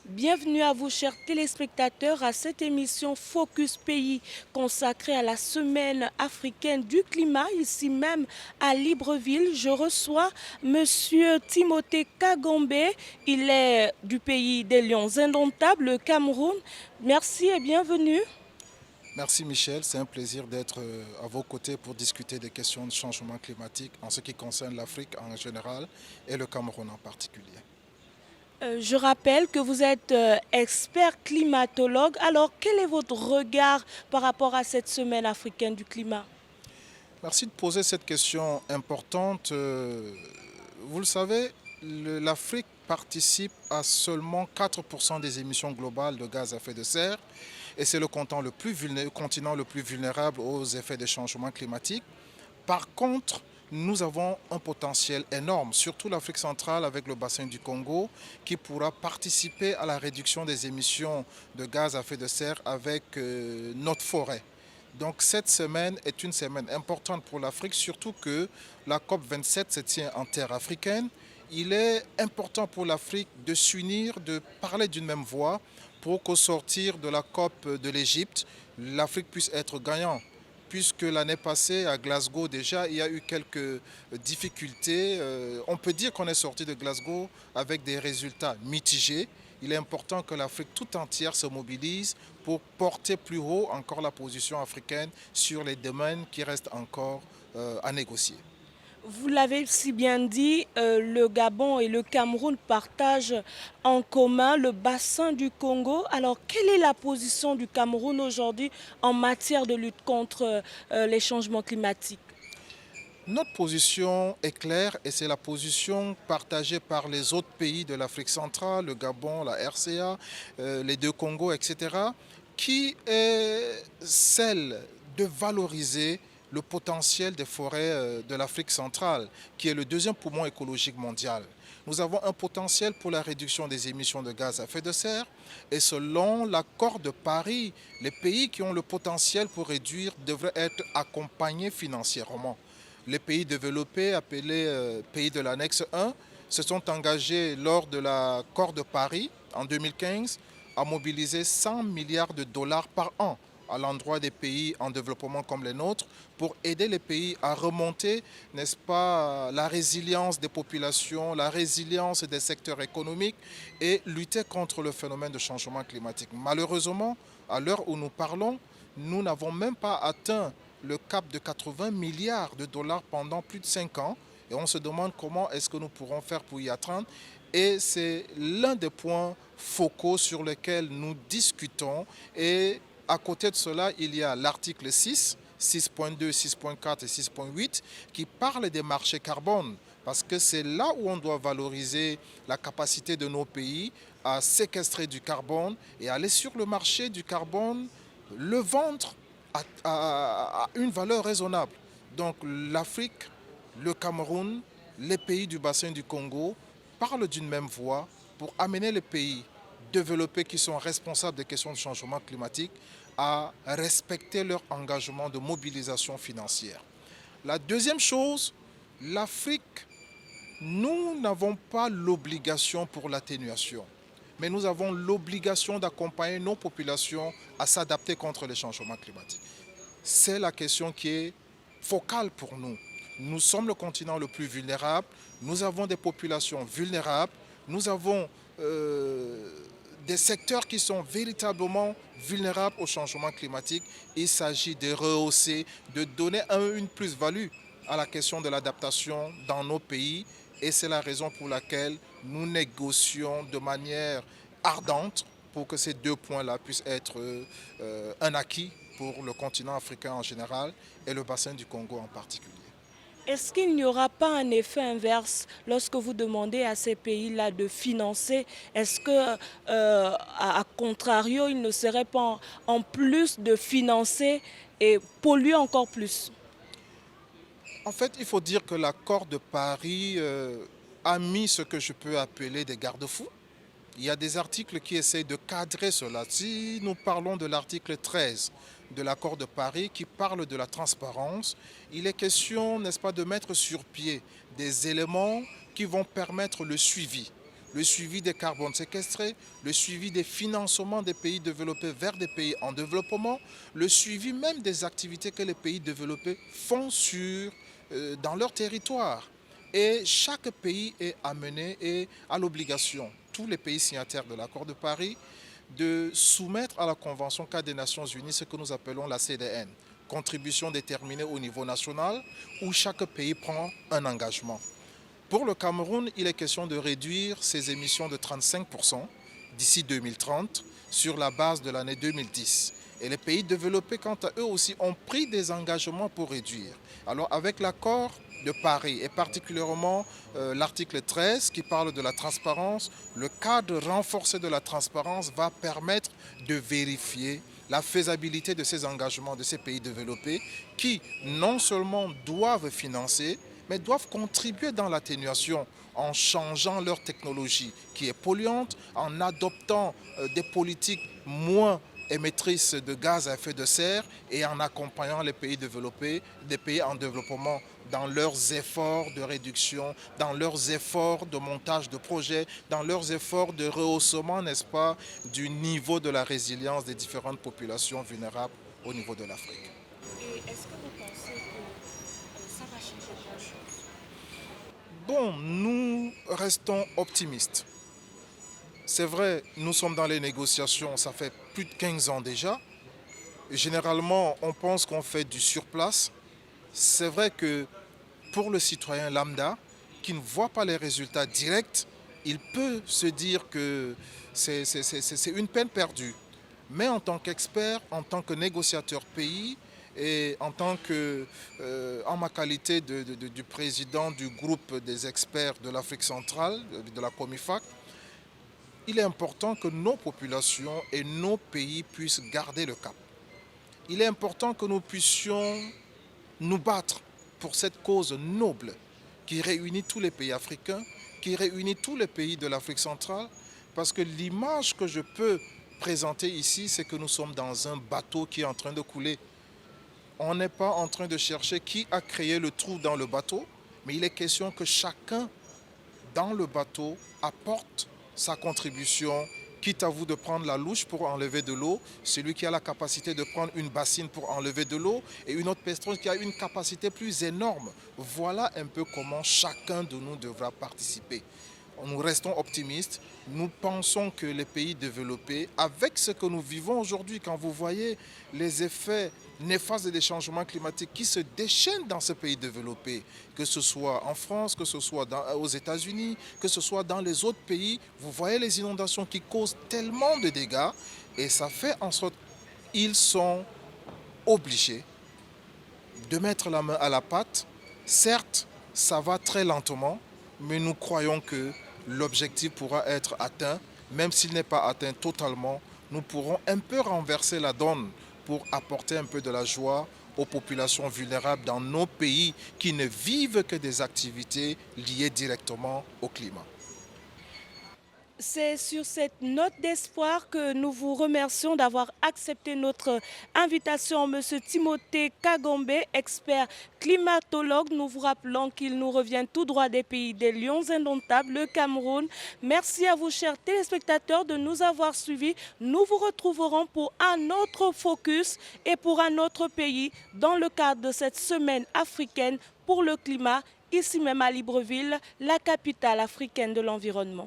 Bienvenue à vous, chers téléspectateurs, à cette émission Focus Pays consacrée à la Semaine africaine du climat. Ici même à Libreville, je reçois Monsieur Timothée Kagombe. Il est du pays des Lions indomptables, le Cameroun. Merci et bienvenue. Merci Michel, c'est un plaisir d'être à vos côtés pour discuter des questions de changement climatique en ce qui concerne l'Afrique en général et le Cameroun en particulier. Je rappelle que vous êtes expert climatologue. Alors, quel est votre regard par rapport à cette Semaine africaine du climat? Merci de poser cette question importante. Vous le savez, l'Afrique participe à seulement 4% des émissions globales de gaz à effet de serre et c'est le continent le plus vulnérable aux effets des changements climatiques. Par contre, nous avons un potentiel énorme, surtout l'Afrique centrale avec le bassin du Congo, qui pourra participer à la réduction des émissions de gaz à effet de serre avec notre forêt. Donc cette semaine est une semaine importante pour l'Afrique, surtout que la COP27 se tient en terre africaine. Il est important pour l'Afrique de s'unir, de parler d'une même voix pour qu'au sortir de la COP de l'Égypte, l'Afrique puisse être gagnant. Puisque l'année passée, à Glasgow, déjà, il y a eu quelques difficultés. On peut dire qu'on est sorti de Glasgow avec des résultats mitigés. Il est important que l'Afrique tout entière se mobilise pour porter plus haut encore la position africaine sur les domaines qui restent encore à négocier. Vous l'avez si bien dit, le Gabon et le Cameroun partagent en commun le bassin du Congo. Alors, quelle est la position du Cameroun aujourd'hui en matière de lutte contre les changements climatiques? Notre position est claire et c'est la position partagée par les autres pays de l'Afrique centrale, le Gabon, la RCA, les deux Congos, etc., qui est celle de valoriser le potentiel des forêts de l'Afrique centrale, qui est le deuxième poumon écologique mondial. Nous avons un potentiel pour la réduction des émissions de gaz à effet de serre et selon l'accord de Paris, les pays qui ont le potentiel pour réduire devraient être accompagnés financièrement. Les pays développés, appelés pays de l'annexe 1, se sont engagés lors de l'accord de Paris en 2015 à mobiliser 100 milliards de dollars par an à l'endroit des pays en développement comme les nôtres pour aider les pays à remonter, n'est-ce pas, la résilience des populations, la résilience des secteurs économiques et lutter contre le phénomène de changement climatique. Malheureusement, à l'heure où nous parlons, nous n'avons même pas atteint le cap de 80 milliards de dollars pendant plus de 5 ans et on se demande comment est-ce que nous pourrons faire pour y atteindre. Et c'est l'un des points focaux sur lesquels nous discutons et à côté de cela, il y a l'article 6, 6.2, 6.4 et 6.8 qui parlent des marchés carbone parce que c'est là où on doit valoriser la capacité de nos pays à séquestrer du carbone et aller sur le marché du carbone, le vendre à une valeur raisonnable. Donc l'Afrique, le Cameroun, les pays du bassin du Congo parlent d'une même voix pour amener les pays développés qui sont responsables des questions de changement climatique à respecter leur engagement de mobilisation financière. La deuxième chose, l'Afrique, nous n'avons pas l'obligation pour l'atténuation, mais nous avons l'obligation d'accompagner nos populations à s'adapter contre les changements climatiques. C'est la question qui est focale pour nous. Nous sommes le continent le plus vulnérable, nous avons des populations vulnérables, nous avons des secteurs qui sont véritablement vulnérables au changement climatique. Il s'agit de rehausser, de donner une plus-value à la question de l'adaptation dans nos pays. Et c'est la raison pour laquelle nous négocions de manière ardente pour que ces deux points-là puissent être un acquis pour le continent africain en général et le bassin du Congo en particulier. Est-ce qu'il n'y aura pas un effet inverse lorsque vous demandez à ces pays-là de financer? Est-ce que, à contrario, ils ne seraient pas en plus de financer et polluer encore plus? En fait, il faut dire que l'accord de Paris a mis ce que je peux appeler des garde-fous. Il y a des articles qui essayent de cadrer cela. Si nous parlons de l'article 13 de l'accord de Paris qui parle de la transparence. Il est question, n'est-ce pas, de mettre sur pied des éléments qui vont permettre le suivi des carbones séquestrés, le suivi des financements des pays développés vers des pays en développement, le suivi même des activités que les pays développés font dans leur territoire. Et chaque pays est amené et a l'obligation, tous les pays signataires de l'accord de Paris, de soumettre à la Convention cadre des Nations Unies ce que nous appelons la CDN, contribution déterminée au niveau national, où chaque pays prend un engagement. Pour le Cameroun, il est question de réduire ses émissions de 35% d'ici 2030 sur la base de l'année 2010. Et les pays développés, quant à eux aussi, ont pris des engagements pour réduire. Alors avec l'accord de Paris, et particulièrement l'article 13 qui parle de la transparence, le cadre renforcé de la transparence va permettre de vérifier la faisabilité de ces engagements de ces pays développés qui non seulement doivent financer, mais doivent contribuer dans l'atténuation en changeant leur technologie qui est polluante, en adoptant des politiques moins émettrices de gaz à effet de serre et en accompagnant les pays développés, des pays en développement dans leurs efforts de réduction, dans leurs efforts de montage de projets, dans leurs efforts de rehaussement, n'est-ce pas, du niveau de la résilience des différentes populations vulnérables au niveau de l'Afrique. Et est-ce que vous pensez que ça va changer grand-chose? Bon, nous restons optimistes. C'est vrai, nous sommes dans les négociations, ça fait plus de 15 ans déjà. Généralement, on pense qu'on fait du surplace. C'est vrai que pour le citoyen lambda, qui ne voit pas les résultats directs, il peut se dire que c'est une peine perdue. Mais en tant qu'expert, en tant que négociateur pays, et en ma qualité du président du groupe des experts de l'Afrique centrale, de la COMIFAC, il est important que nos populations et nos pays puissent garder le cap. Il est important que nous puissions nous battre pour cette cause noble qui réunit tous les pays africains, qui réunit tous les pays de l'Afrique centrale, parce que l'image que je peux présenter ici, c'est que nous sommes dans un bateau qui est en train de couler. On n'est pas en train de chercher qui a créé le trou dans le bateau, mais il est question que chacun dans le bateau apporte sa contribution, quitte à vous de prendre la louche pour enlever de l'eau, celui qui a la capacité de prendre une bassine pour enlever de l'eau et une autre personne qui a une capacité plus énorme. Voilà un peu comment chacun de nous devra participer. Nous restons optimistes. Nous pensons que les pays développés, avec ce que nous vivons aujourd'hui, quand vous voyez les effets néfastes des changements climatiques qui se déchaînent dans ces pays développés, que ce soit en France, que ce soit aux États-Unis, que ce soit dans les autres pays, vous voyez les inondations qui causent tellement de dégâts et ça fait en sorte qu'ils sont obligés de mettre la main à la pâte. Certes, ça va très lentement, mais nous croyons que l'objectif pourra être atteint, même s'il n'est pas atteint totalement. Nous pourrons un peu renverser la donne pour apporter un peu de la joie aux populations vulnérables dans nos pays qui ne vivent que des activités liées directement au climat. C'est sur cette note d'espoir que nous vous remercions d'avoir accepté notre invitation. Monsieur Timothée Kagombe, expert climatologue, nous vous rappelons qu'il nous revient tout droit des pays des lions indomptables, le Cameroun. Merci à vous, chers téléspectateurs, de nous avoir suivis. Nous vous retrouverons pour un autre focus et pour un autre pays dans le cadre de cette semaine africaine pour le climat, ici même à Libreville, la capitale africaine de l'environnement.